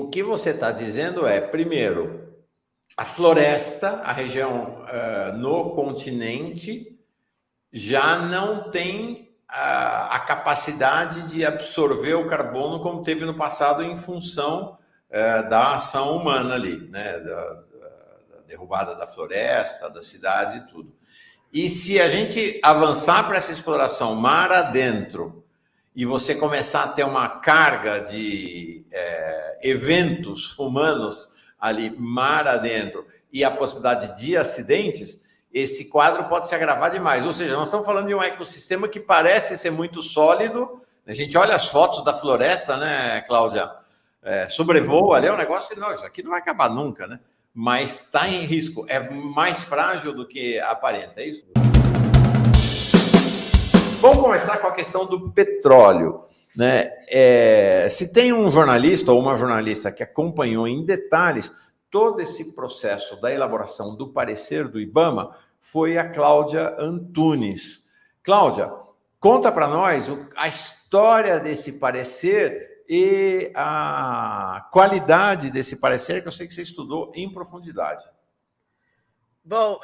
O que você está dizendo é, primeiro, a floresta, a região no continente, já não tem a capacidade de absorver o carbono como teve no passado em função da ação humana ali, né? Da derrubada da floresta, da cidade e tudo. E se a gente avançar para essa exploração mar adentro e você começar a ter uma carga de eventos humanos ali mar adentro e a possibilidade de acidentes, esse quadro pode se agravar demais. Ou seja, nós estamos falando de um ecossistema que parece ser muito sólido. A gente olha as fotos da floresta, né, Cláudia? Sobrevoa ali, é um negócio, não, isso aqui não vai acabar nunca, né? Mas está em risco, é mais frágil do que aparenta, é isso? Vamos começar com a questão do petróleo. Né? Se tem um jornalista ou uma jornalista que acompanhou em detalhes todo esse processo da elaboração do parecer do IBAMA, foi a Cláudia Antunes. Cláudia, conta para nós a história desse parecer e a qualidade desse parecer, que eu sei que você estudou em profundidade. Bom,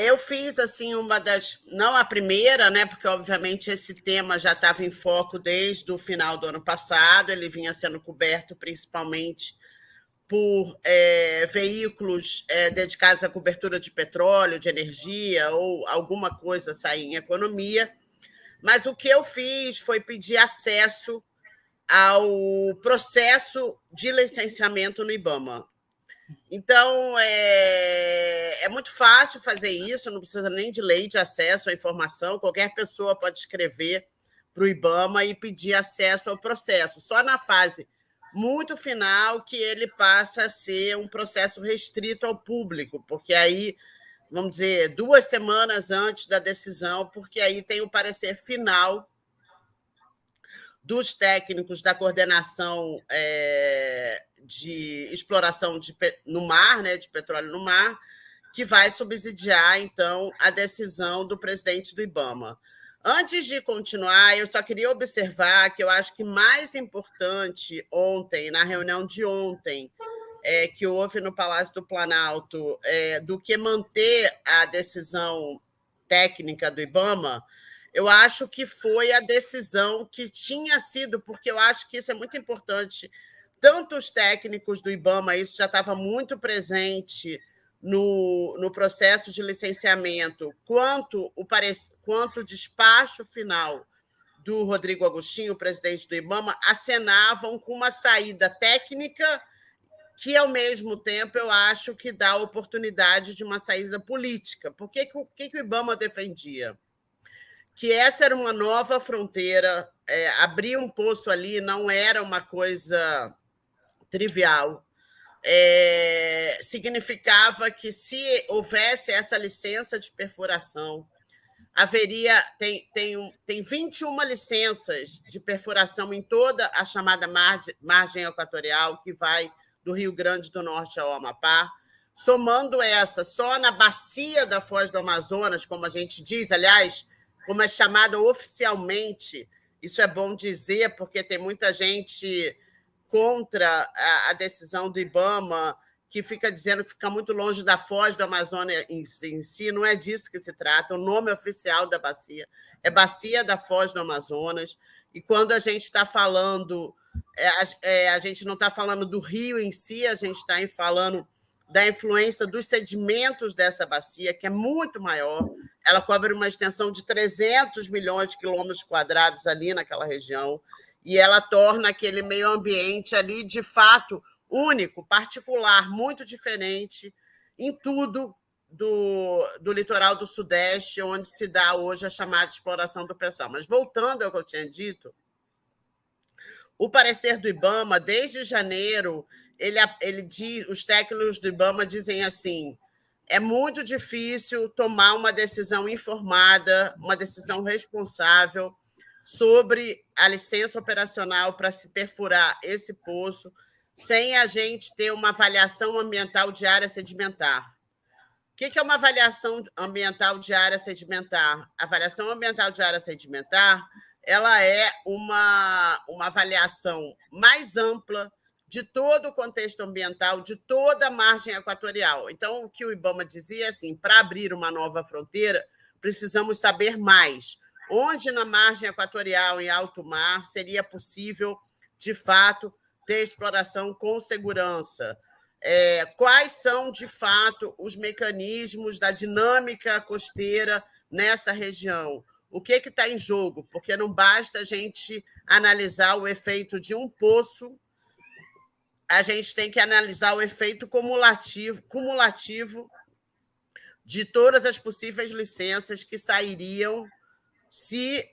eu fiz assim uma das, não a primeira, né? Porque obviamente esse tema já estava em foco desde o final do ano passado. Ele vinha sendo coberto principalmente por veículos dedicados à cobertura de petróleo, de energia ou alguma coisa sair em economia. Mas o que eu fiz foi pedir acesso ao processo de licenciamento no IBAMA. Então, é muito fácil fazer isso, não precisa nem de lei de acesso à informação, qualquer pessoa pode escrever para o IBAMA e pedir acesso ao processo. Só na fase muito final que ele passa a ser um processo restrito ao público, porque aí, vamos dizer, 2 semanas antes da decisão, porque aí tem o parecer final dos técnicos da coordenação de exploração no mar, né, de petróleo no mar, que vai subsidiar, então, a decisão do presidente do IBAMA. Antes de continuar, eu só queria observar que eu acho que mais importante ontem, na reunião de ontem, que houve no Palácio do Planalto, do que manter a decisão técnica do IBAMA, eu acho que foi a decisão que tinha sido, porque eu acho que isso é muito importante, tanto os técnicos do IBAMA, isso já estava muito presente no processo de licenciamento, quanto o despacho final do Rodrigo Agostinho, presidente do IBAMA, acenavam com uma saída técnica que, ao mesmo tempo, eu acho que dá a oportunidade de uma saída política. Por que o IBAMA defendia? Que essa era uma nova fronteira, abrir um poço ali não era uma coisa trivial. Significava que, se houvesse essa licença de perfuração, haveria. Tem 21 licenças de perfuração em toda a chamada margem equatorial, que vai do Rio Grande do Norte ao Amapá. Somando essa, só na bacia da Foz do Amazonas, como a gente diz, aliás, como é chamada oficialmente, isso é bom dizer, porque tem muita gente contra a decisão do IBAMA, que fica dizendo que fica muito longe da Foz do Amazonas em si. Não é disso que se trata. O nome oficial da bacia é Bacia da Foz do Amazonas. E quando a gente está falando, a gente não está falando do rio em si, a gente está falando da influência dos sedimentos dessa bacia, que é muito maior. Ela cobre uma extensão de 300 milhões de quilômetros quadrados ali naquela região, e ela torna aquele meio ambiente ali, de fato, único, particular, muito diferente em tudo do litoral do Sudeste, onde se dá hoje a chamada exploração do pré-sal. Mas, voltando ao que eu tinha dito, o parecer do IBAMA, desde janeiro, os técnicos do IBAMA dizem assim: é muito difícil tomar uma decisão informada, uma decisão responsável sobre a licença operacional para se perfurar esse poço, sem a gente ter uma avaliação ambiental de área sedimentar. O que é uma avaliação ambiental de área sedimentar? A avaliação ambiental de área sedimentar, ela é uma avaliação mais ampla de todo o contexto ambiental, de toda a margem equatorial. Então, o que o IBAMA dizia é assim, para abrir uma nova fronteira, precisamos saber mais. Onde na margem equatorial, em alto mar, seria possível, de fato, ter exploração com segurança? Quais são, de fato, os mecanismos da dinâmica costeira nessa região? O que está em jogo? Porque não basta a gente analisar o efeito de um poço, a gente tem que analisar o efeito cumulativo de todas as possíveis licenças que sairiam se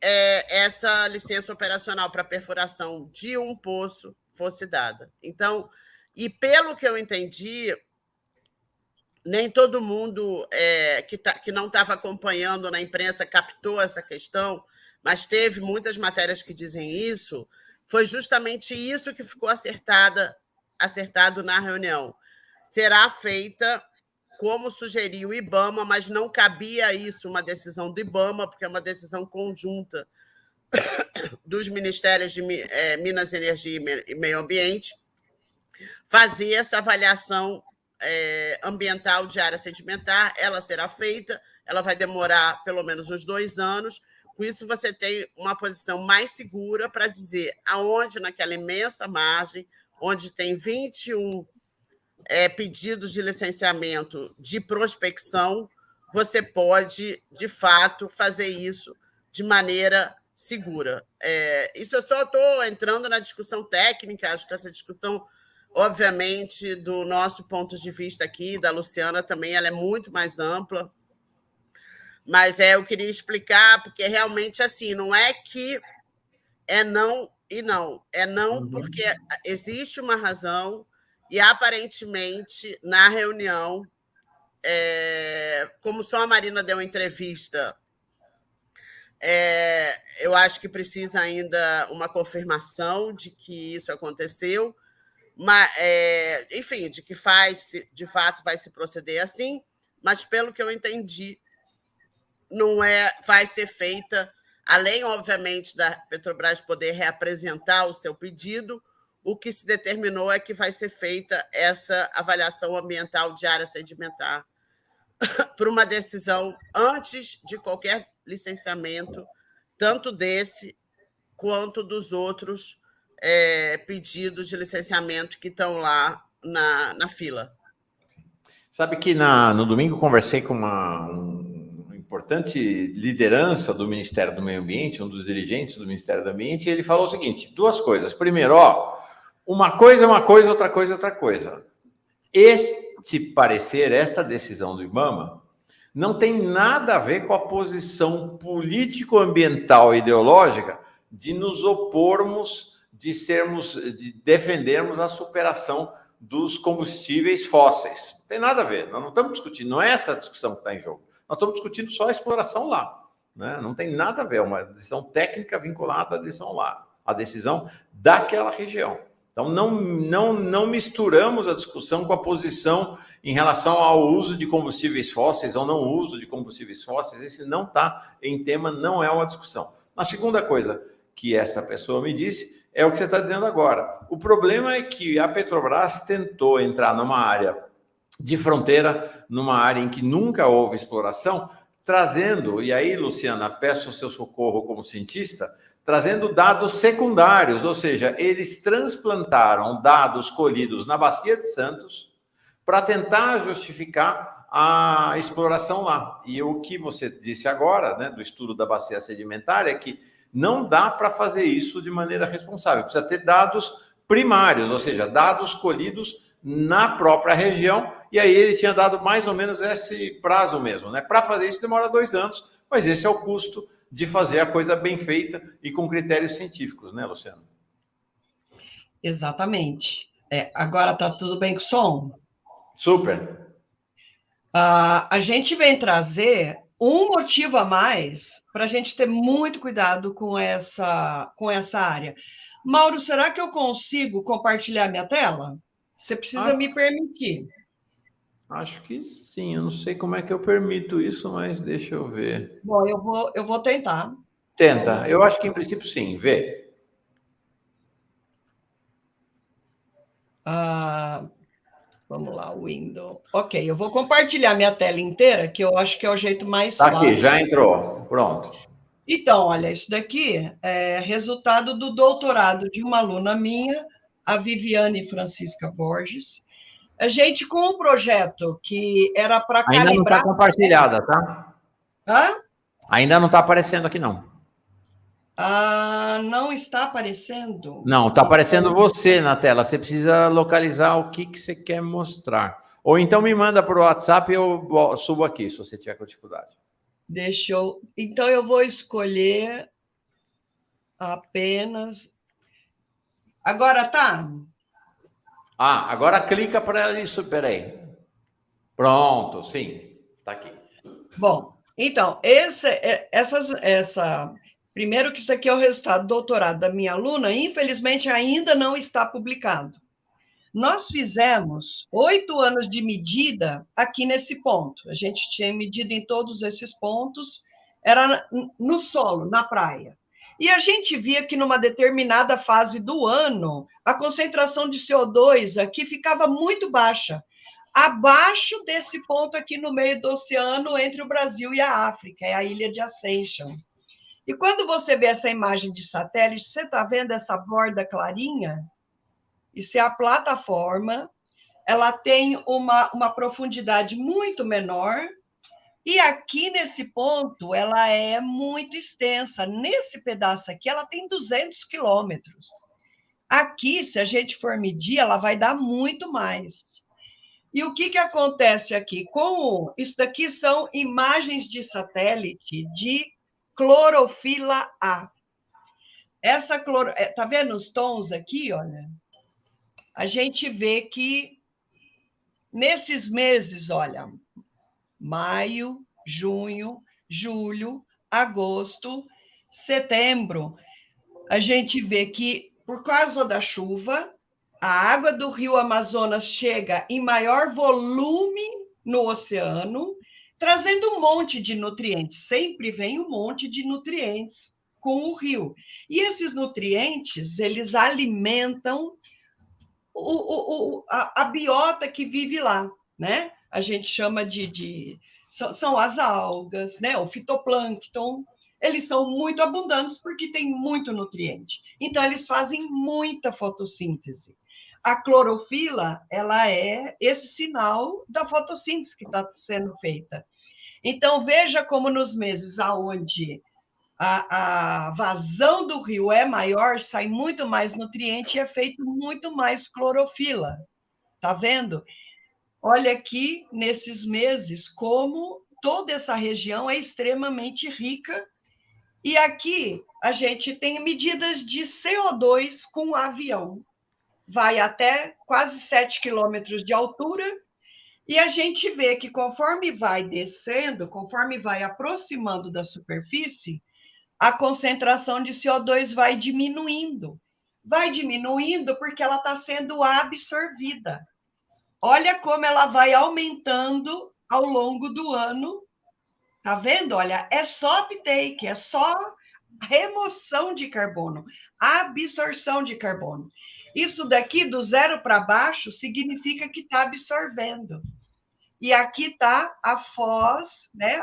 essa licença operacional para perfuração de um poço fosse dada. Então, e pelo que eu entendi, nem todo mundo que não estava acompanhando na imprensa captou essa questão, mas teve muitas matérias que dizem isso. Foi justamente isso que ficou acertado na reunião. Será feita como sugeriu o IBAMA, mas não cabia isso uma decisão do IBAMA, porque é uma decisão conjunta dos Ministérios de Minas, Energia e Meio Ambiente, fazer essa avaliação ambiental de área sedimentar. Ela será feita, ela vai demorar pelo menos uns 2 anos. Com isso, você tem uma posição mais segura para dizer aonde, naquela imensa margem, onde tem 21 pedidos de licenciamento de prospecção, você pode, de fato, fazer isso de maneira segura. Isso eu só estou entrando na discussão técnica, acho que essa discussão, obviamente, do nosso ponto de vista aqui, da Luciana também, ela é muito mais ampla, mas eu queria explicar, porque realmente assim, não é que é não e não, é não porque existe uma razão e, aparentemente, na reunião, como só a Marina deu uma entrevista, eu acho que precisa ainda uma confirmação de que isso aconteceu, mas, enfim, de que de fato vai se proceder assim, mas, pelo que eu entendi, não vai ser feita, além, obviamente, da Petrobras poder reapresentar o seu pedido, o que se determinou é que vai ser feita essa avaliação ambiental de área sedimentar por uma decisão antes de qualquer licenciamento, tanto desse quanto dos outros pedidos de licenciamento que estão lá na fila. Sabe que no domingo conversei com uma importante liderança do Ministério do Meio Ambiente, um dos dirigentes do Ministério do Ambiente, e ele falou o seguinte: 2 coisas. Primeiro, uma coisa é uma coisa, outra coisa é outra coisa. Este parecer, esta decisão do IBAMA, não tem nada a ver com a posição político-ambiental e ideológica de nos opormos, de defendermos a superação dos combustíveis fósseis. Não tem nada a ver, nós não estamos discutindo, não é essa a discussão que está em jogo. Nós estamos discutindo só a exploração lá, né? Não tem nada a ver, é uma decisão técnica vinculada à decisão lá, a decisão daquela região. Então, não misturamos a discussão com a posição em relação ao uso de combustíveis fósseis ou não uso de combustíveis fósseis. Esse não está em tema, não é uma discussão. A segunda coisa que essa pessoa me disse é o que você está dizendo agora. O problema é que a Petrobras tentou entrar numa área de fronteira, numa área em que nunca houve exploração, trazendo, e aí, Luciana, peço o seu socorro como cientista, trazendo dados secundários, ou seja, eles transplantaram dados colhidos na Bacia de Santos para tentar justificar a exploração lá. E o que você disse agora, né, do estudo da bacia sedimentária, é que não dá para fazer isso de maneira responsável. Precisa ter dados primários, ou seja, dados colhidos na própria região, e aí ele tinha dado mais ou menos esse prazo mesmo, né? Para fazer isso demora 2 anos, mas esse é o custo de fazer a coisa bem feita e com critérios científicos, né, Luciano? Exatamente. Agora tá tudo bem com o som? Super. A gente vem trazer um motivo a mais para a gente ter muito cuidado com essa área. Mauro, será que eu consigo compartilhar minha tela? Você precisa me permitir. Acho que sim, eu não sei como é que eu permito isso, mas deixa eu ver. Bom, eu vou tentar. Tenta, eu acho que em princípio sim, vê. Vamos lá, Windows. Ok, eu vou compartilhar minha tela inteira, que eu acho que é o jeito mais Tá fácil. aqui, já entrou. Pronto. Então, olha, isso daqui é resultado do doutorado de uma aluna minha, a Viviane Francisca Borges. A gente, com um projeto que era para Ainda não calibrar... está compartilhada, tá? Hã? Ainda não está aparecendo aqui, não. Não está aparecendo? Não, está aparecendo você na tela. Você precisa localizar o que você quer mostrar. Ou então me manda para o WhatsApp e eu subo aqui, se você tiver com dificuldade. Deixa eu... Então, eu vou escolher apenas... Agora tá? Agora clica para isso. Peraí. Pronto, sim. Está aqui. Bom, então, primeiro que isso aqui é o resultado do doutorado da minha aluna, infelizmente ainda não está publicado. Nós fizemos 8 anos de medida aqui nesse ponto. A gente tinha medido em todos esses pontos, era no solo, na praia. E a gente via que numa determinada fase do ano, a concentração de CO2 aqui ficava muito baixa, abaixo desse ponto aqui no meio do oceano entre o Brasil e a África, é a ilha de Ascension. E quando você vê essa imagem de satélite, você está vendo essa borda clarinha? Isso é a plataforma, ela tem uma profundidade muito menor, e aqui nesse ponto ela é muito extensa. Nesse pedaço aqui, ela tem 200 quilômetros. Aqui, se a gente for medir, ela vai dar muito mais. E o que acontece aqui? Isso daqui são imagens de satélite de clorofila A. Tá vendo os tons aqui, olha? A gente vê que nesses meses, olha, maio, junho, julho, agosto, setembro, a gente vê que, por causa da chuva, a água do rio Amazonas chega em maior volume no oceano, trazendo um monte de nutrientes. Sempre vem um monte de nutrientes com o rio. E esses nutrientes, eles alimentam a biota que vive lá, né? A gente chama são as algas, né? O fitoplâncton. Eles são muito abundantes porque tem muito nutriente. Então, eles fazem muita fotossíntese. A clorofila, ela é esse sinal da fotossíntese que está sendo feita. Então, veja como nos meses onde a vazão do rio é maior, sai muito mais nutriente e é feito muito mais clorofila. Tá vendo? Olha aqui, nesses meses, como toda essa região é extremamente rica. E aqui a gente tem medidas de CO2 com avião. Vai até quase 7 quilômetros de altura, e a gente vê que conforme vai descendo, conforme vai aproximando da superfície, a concentração de CO2 vai diminuindo. Vai diminuindo porque ela está sendo absorvida. Olha como ela vai aumentando ao longo do ano. Tá vendo? Olha, é só uptake, é só remoção de carbono, absorção de carbono. Isso daqui, do 0 para baixo, significa que está absorvendo. E aqui está a foz, né,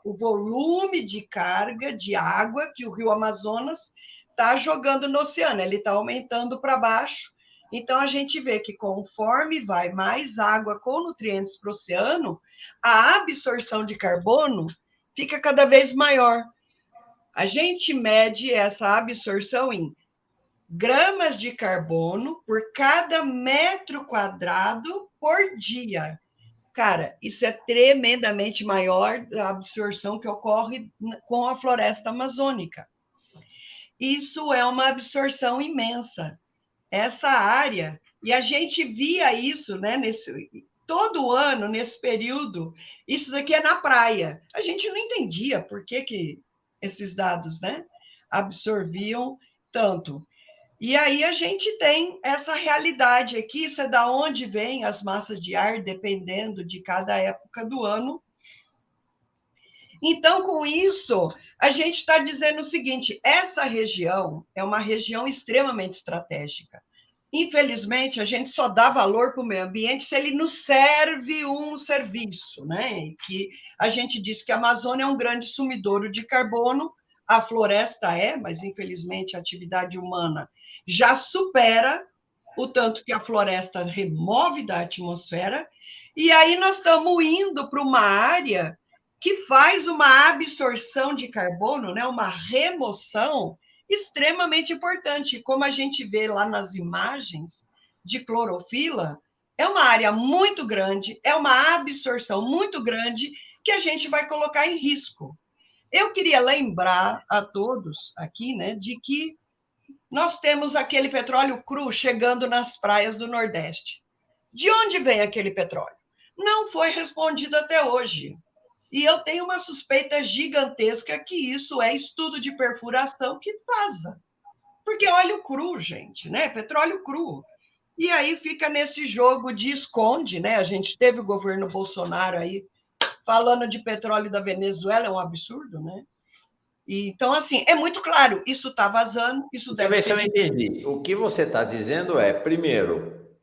o volume de carga de água que o rio Amazonas está jogando no oceano. Ele está aumentando para baixo. Então, a gente vê que conforme vai mais água com nutrientes para o oceano, a absorção de carbono fica cada vez maior. A gente mede essa absorção em gramas de carbono por cada metro quadrado por dia. Cara, isso é tremendamente maior da absorção que ocorre com a floresta amazônica. Isso é uma absorção imensa. Essa área, e a gente via isso, né, todo ano, nesse período, isso daqui é na praia. A gente não entendia por que esses dados, né, absorviam tanto. E aí a gente tem essa realidade aqui, isso é da onde vêm as massas de ar, dependendo de cada época do ano. Então, com isso, a gente está dizendo o seguinte: essa região é uma região extremamente estratégica. infelizmente, a gente só dá valor para o meio ambiente se ele nos serve um serviço, né? Que a gente diz que a Amazônia é um grande sumidouro de carbono, a floresta é, mas infelizmente a atividade humana já supera o tanto que a floresta remove da atmosfera, e aí nós estamos indo para uma área que faz uma absorção de carbono, né? Uma remoção extremamente importante. Como a gente vê lá nas imagens de clorofila, é uma área muito grande, é uma absorção muito grande que a gente vai colocar em risco. Eu queria lembrar a todos aqui, né, de que nós temos aquele petróleo cru chegando nas praias do Nordeste. De onde vem aquele petróleo? Não foi respondido até hoje. E eu tenho uma suspeita gigantesca que isso é estudo de perfuração que vaza. Porque óleo cru, gente, né? Petróleo cru. E aí fica nesse jogo de esconde, né? A gente teve o governo Bolsonaro aí falando de petróleo da Venezuela, é um absurdo, né? E, então, assim, é muito claro, isso está vazando, isso Deixa eu deve ver se eu ser... entendi. O que você está dizendo é, primeiro,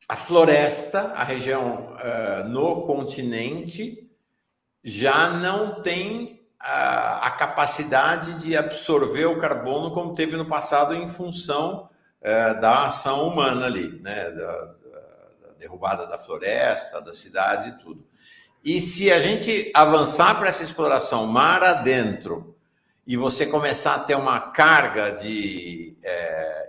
a floresta, a região no continente, já não tem a capacidade de absorver o carbono como teve no passado em função da ação humana ali, né? Da derrubada da floresta, da cidade e tudo. E se a gente avançar para essa exploração mar adentro e você começar a ter uma carga de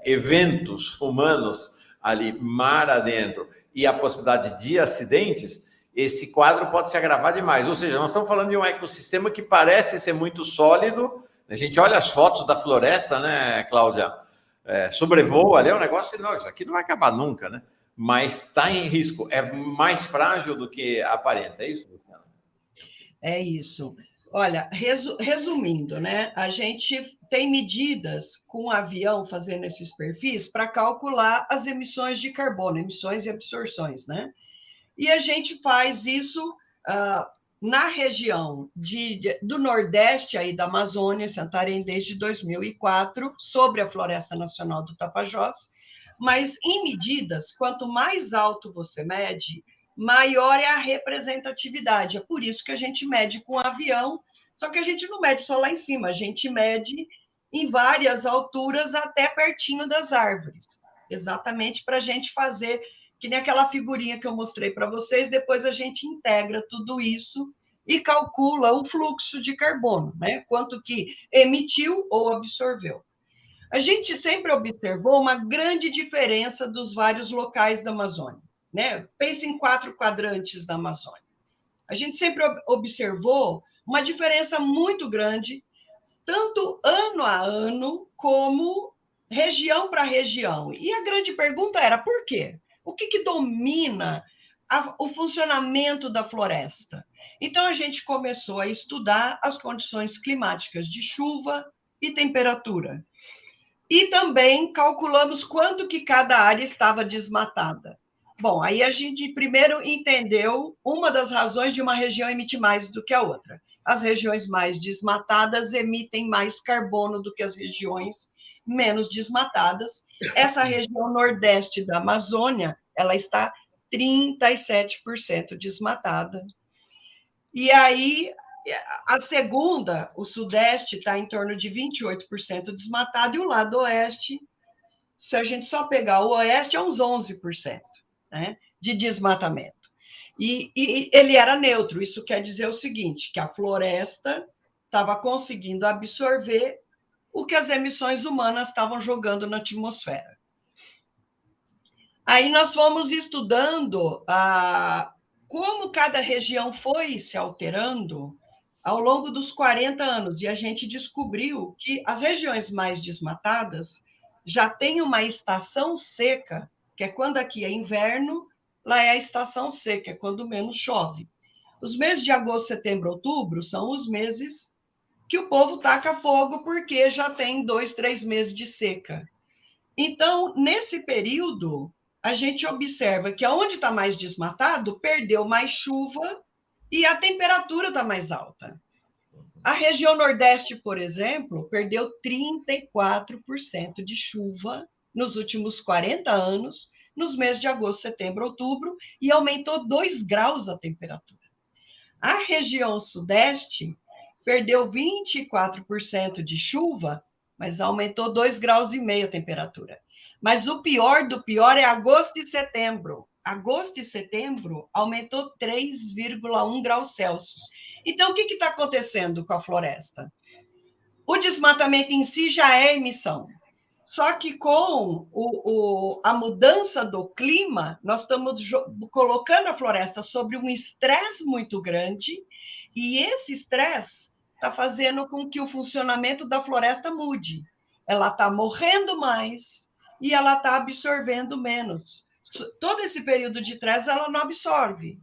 eventos humanos ali mar adentro e a possibilidade de acidentes, esse quadro pode se agravar demais. Ou seja, nós estamos falando de um ecossistema que parece ser muito sólido. A gente olha as fotos da floresta, né, Cláudia? Sobrevoa ali, é um negócio que não, isso aqui não vai acabar nunca, né? Mas está em risco. É mais frágil do que aparenta, é isso, Luciana? É isso. Olha, resumindo, né? A gente tem medidas com o avião fazendo esses perfis para calcular as emissões de carbono, emissões e absorções, né? E a gente faz isso na região do Nordeste, aí da Amazônia, Santarém, desde 2004, sobre a Floresta Nacional do Tapajós, mas em medidas, quanto mais alto você mede, maior é a representatividade. É por isso que a gente mede com avião, só que a gente não mede só lá em cima, a gente mede em várias alturas até pertinho das árvores, exatamente para a gente fazer, que nem aquela figurinha que eu mostrei para vocês, depois a gente integra tudo isso e calcula o fluxo de carbono, né? Quanto que emitiu ou absorveu. A gente sempre observou uma grande diferença dos vários locais da Amazônia, né? Pense em 4 quadrantes da Amazônia. A gente sempre observou uma diferença muito grande, tanto ano a ano, como região para região. E a grande pergunta era, por quê? O que domina o funcionamento da floresta? Então, a gente começou a estudar as condições climáticas de chuva e temperatura. E também calculamos quanto que cada área estava desmatada. Bom, aí a gente primeiro entendeu uma das razões de uma região emitir mais do que a outra. As regiões mais desmatadas emitem mais carbono do que as regiões menos desmatadas. Essa região nordeste da Amazônia, ela está 37% desmatada. E aí, a segunda, o sudeste, está em torno de 28% desmatado, e o lado oeste, se a gente só pegar o oeste, é uns 11%, né, de desmatamento. E ele era neutro, isso quer dizer o seguinte, que a floresta estava conseguindo absorver o que as emissões humanas estavam jogando na atmosfera. Aí nós fomos estudando como cada região foi se alterando ao longo dos 40 anos, e a gente descobriu que as regiões mais desmatadas já têm uma estação seca, que é quando aqui é inverno, lá é a estação seca, é quando menos chove. Os meses de agosto, setembro, outubro são os meses que o povo taca fogo, porque já tem 2, 3 meses de seca. Então, nesse período, a gente observa que onde está mais desmatado, perdeu mais chuva e a temperatura está mais alta. A região Nordeste, por exemplo, perdeu 34% de chuva nos últimos 40 anos, nos meses de agosto, setembro, outubro, e aumentou 2 graus a temperatura. A região sudeste perdeu 24% de chuva, mas aumentou 2,5 graus a temperatura. Mas o pior do pior é agosto e setembro. Agosto e setembro aumentou 3,1 graus Celsius. Então, o que está acontecendo com a floresta? O desmatamento em si já é emissão. Só que com a mudança do clima, nós estamos colocando a floresta sobre um estresse muito grande, e esse estresse está fazendo com que o funcionamento da floresta mude. Ela está morrendo mais e ela está absorvendo menos. Todo esse período de estresse ela não absorve.